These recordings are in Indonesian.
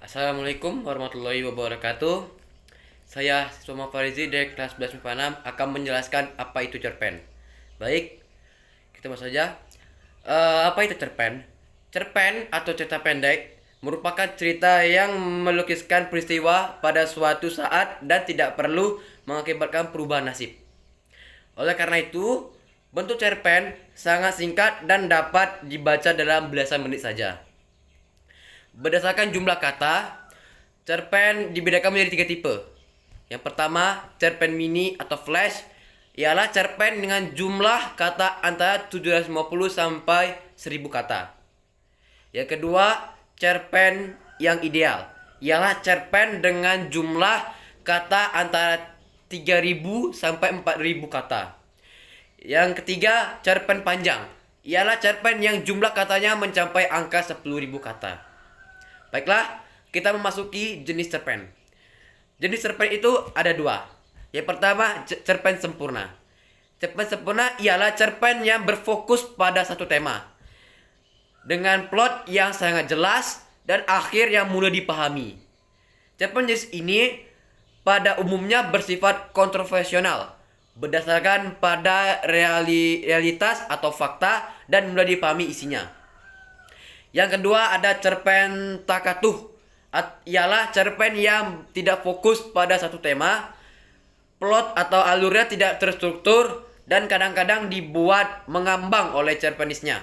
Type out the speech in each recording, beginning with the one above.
Assalamualaikum warahmatullahi wabarakatuh. Saya Soma Farizi dari kelas 11 MIPA 6 akan menjelaskan apa itu cerpen. Baik, kita bahas saja. Apa itu cerpen? Cerpen atau cerita pendek merupakan cerita yang melukiskan peristiwa pada suatu saat dan tidak perlu mengakibatkan perubahan nasib. Oleh karena itu, bentuk cerpen sangat singkat dan dapat dibaca dalam belasan menit saja. Berdasarkan jumlah kata, cerpen dibedakan menjadi 3 tipe. Yang pertama, cerpen mini atau flash ialah cerpen dengan jumlah kata antara 750 sampai 1000 kata. Yang kedua, cerpen yang ideal ialah cerpen dengan jumlah kata antara 3000 sampai 4000 kata. Yang ketiga, cerpen panjang ialah cerpen yang jumlah katanya mencapai angka 10.000 kata. Baiklah, kita memasuki jenis cerpen. Jenis cerpen itu ada dua. Yang pertama, cerpen sempurna. Cerpen sempurna ialah cerpen yang berfokus pada satu tema, dengan plot yang sangat jelas dan akhir yang mudah dipahami. Cerpen jenis ini pada umumnya bersifat kontroversial, berdasarkan pada realitas atau fakta dan mudah dipahami isinya. Yang kedua ada cerpen takatuh, ialah cerpen yang tidak fokus pada satu tema, plot atau alurnya tidak terstruktur dan kadang-kadang dibuat mengambang oleh cerpenisnya.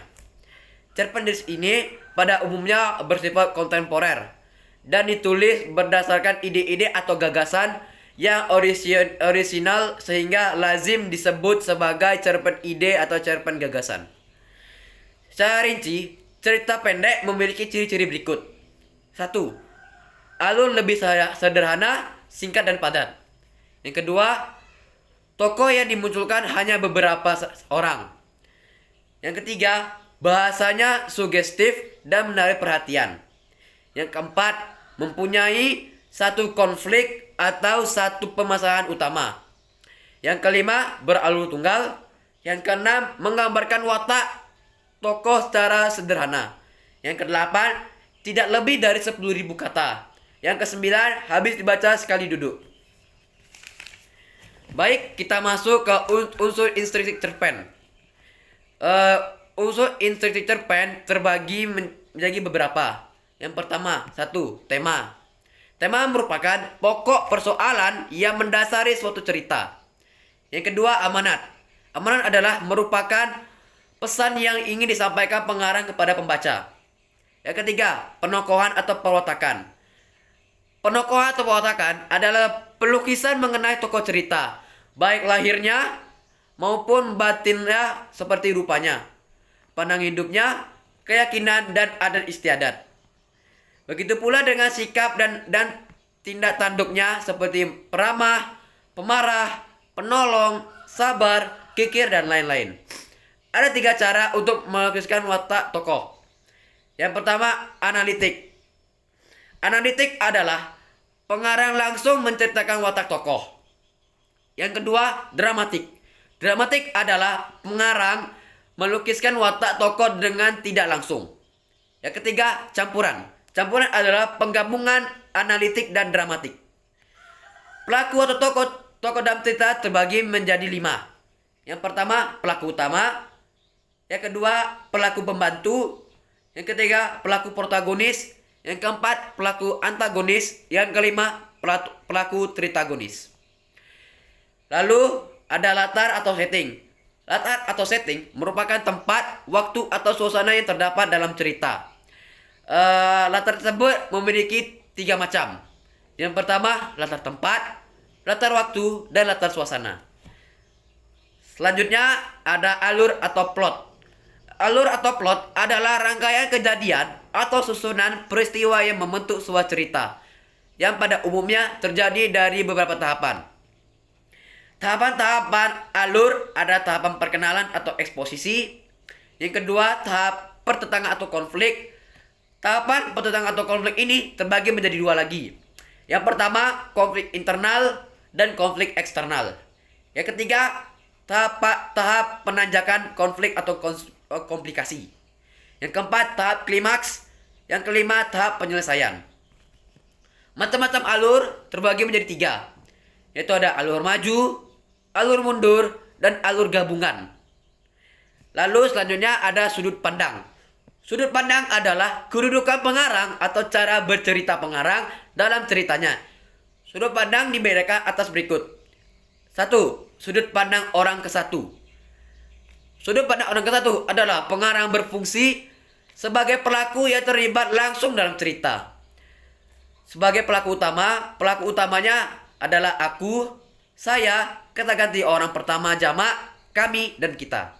Cerpen jenis ini pada umumnya bersifat kontemporer dan ditulis berdasarkan ide-ide atau gagasan yang orisinal sehingga lazim disebut sebagai cerpen ide atau cerpen gagasan. Secara rinci, cerita pendek memiliki ciri-ciri berikut. 1. Alur lebih sederhana, singkat dan padat. Yang kedua, tokoh yang dimunculkan hanya beberapa orang. Yang ketiga, bahasanya sugestif dan menarik perhatian. Yang keempat, mempunyai satu konflik atau satu permasalahan utama. Yang kelima, beralur tunggal. Yang keenam, menggambarkan watak tokoh secara sederhana. Yang kedelapan, tidak lebih dari 10.000 kata. Yang kesembilan, habis dibaca sekali duduk. Baik, kita masuk ke unsur instruktif cerpen. Unsur instruktif cerpen terbagi menjadi beberapa. Yang pertama, 1. Tema. Tema merupakan pokok persoalan yang mendasari suatu cerita. Yang kedua, amanat. Amanat adalah merupakan pesan yang ingin disampaikan pengarang kepada pembaca. Yang ketiga, penokohan atau perwatakan. Penokohan atau perwatakan adalah pelukisan mengenai tokoh cerita, baik lahirnya maupun batinnya seperti rupanya, pandang hidupnya, keyakinan dan adat istiadat. Begitu pula dengan sikap dan tindak tanduknya seperti peramah, pemarah, penolong, sabar, kikir dan lain-lain. Ada 3 cara untuk melukiskan watak tokoh. Yang pertama, analitik. Analitik adalah pengarang langsung menceritakan watak tokoh. Yang kedua, dramatik. Dramatik adalah pengarang melukiskan watak tokoh dengan tidak langsung. Yang ketiga, campuran. Campuran adalah penggabungan analitik dan dramatik. Pelaku atau tokoh dalam cerita terbagi menjadi 5. Yang pertama, pelaku utama. Yang kedua, pelaku pembantu. Yang ketiga, pelaku protagonis. Yang keempat, pelaku antagonis. Yang kelima, pelaku tritagonis. Lalu, ada latar atau setting. Latar atau setting merupakan tempat, waktu, atau suasana yang terdapat dalam cerita. Latar tersebut memiliki 3 macam. Yang pertama, latar tempat, latar waktu, dan latar suasana. Selanjutnya, ada alur atau plot. Alur atau plot adalah rangkaian kejadian atau susunan peristiwa yang membentuk sebuah cerita, yang pada umumnya terjadi dari beberapa tahapan. Tahapan-tahapan alur ada tahapan perkenalan atau eksposisi. Yang kedua, tahap pertentangan atau konflik. Tahapan pertentangan atau konflik ini terbagi menjadi 2 lagi. Yang pertama, konflik internal dan konflik eksternal. Yang ketiga, tahap penanjakan konflik atau komplikasi. Yang keempat, tahap klimaks. Yang kelima, tahap penyelesaian. Macam-macam alur terbagi menjadi 3, yaitu ada alur maju, alur mundur, dan alur gabungan. Lalu selanjutnya ada sudut pandang. Sudut pandang adalah kedudukan pengarang atau cara bercerita pengarang dalam ceritanya. Sudut pandang dibedakan atas berikut. 1. Sudut pandang orang ke-1. Sudut pandang orang ke-1 adalah pengarang berfungsi sebagai pelaku yang terlibat langsung dalam cerita. Sebagai pelaku utamanya adalah aku, saya, kata ganti orang pertama jamak, kami, dan kita.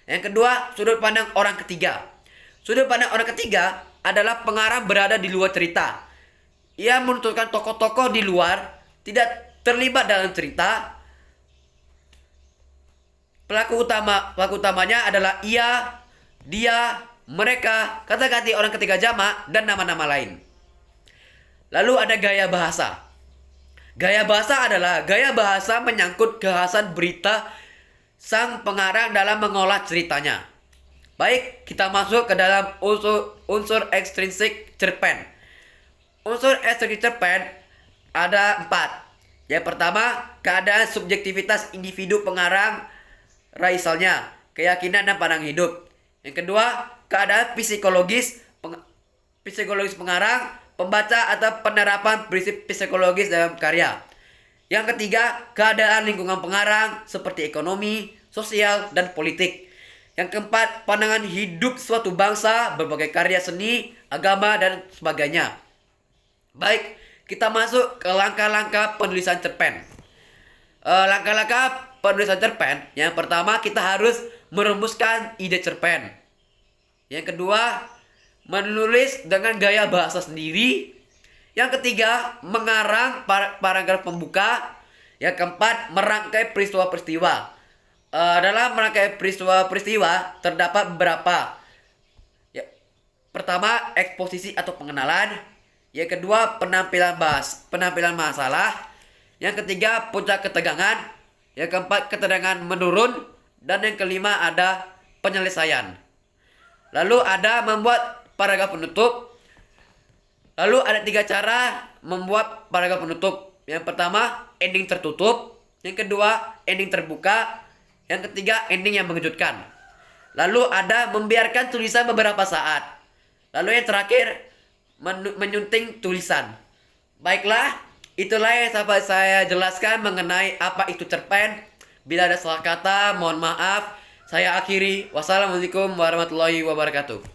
Yang kedua, sudut pandang orang ketiga. Sudut pandang orang ketiga adalah pengarang berada di luar cerita. Ia menuturkan tokoh-tokoh di luar, tidak terlibat dalam cerita. Pelaku utamanya adalah ia, dia, mereka, kata ganti orang ketiga jamak, dan nama-nama lain. Lalu ada gaya bahasa. Gaya bahasa adalah gaya bahasa menyangkut kekhasan berita sang pengarang dalam mengolah ceritanya. Baik, kita masuk ke dalam unsur ekstrinsik cerpen. Unsur ekstrinsik cerpen ada 4. Yang pertama, keadaan subjektivitas individu pengarang, raisalnya, keyakinan dan pandangan hidup. Yang kedua, keadaan psikologis pengarang, pembaca atau penerapan prinsip psikologis dalam karya. Yang ketiga, keadaan lingkungan pengarang seperti ekonomi, sosial, dan politik. Yang keempat, pandangan hidup suatu bangsa, berbagai karya seni, agama, dan sebagainya. Baik, kita masuk ke langkah-langkah penulisan cerpen. Langkah-langkah penulisan cerpen. Yang pertama, kita harus merumuskan ide cerpen. Yang kedua, menulis dengan gaya bahasa sendiri. Yang ketiga, mengarang paragraf pembuka. Yang keempat, merangkai peristiwa-peristiwa. Dalam merangkai peristiwa-peristiwa terdapat beberapa. Pertama, eksposisi atau pengenalan. Yang kedua, penampilan masalah. Yang ketiga, puncak ketegangan. Yang keempat, ketegangan menurun. Dan yang kelima ada penyelesaian. Lalu ada membuat paragraf penutup. Lalu ada 3 cara membuat paragraf penutup. Yang pertama, ending tertutup. Yang kedua, ending terbuka. Yang ketiga, ending yang mengejutkan. Lalu ada membiarkan tulisan beberapa saat. Lalu yang terakhir, menyunting tulisan. Baiklah, itulah yang dapat saya jelaskan mengenai apa itu cerpen. Bila ada salah kata, mohon maaf. Saya akhiri. Wassalamualaikum warahmatullahi wabarakatuh.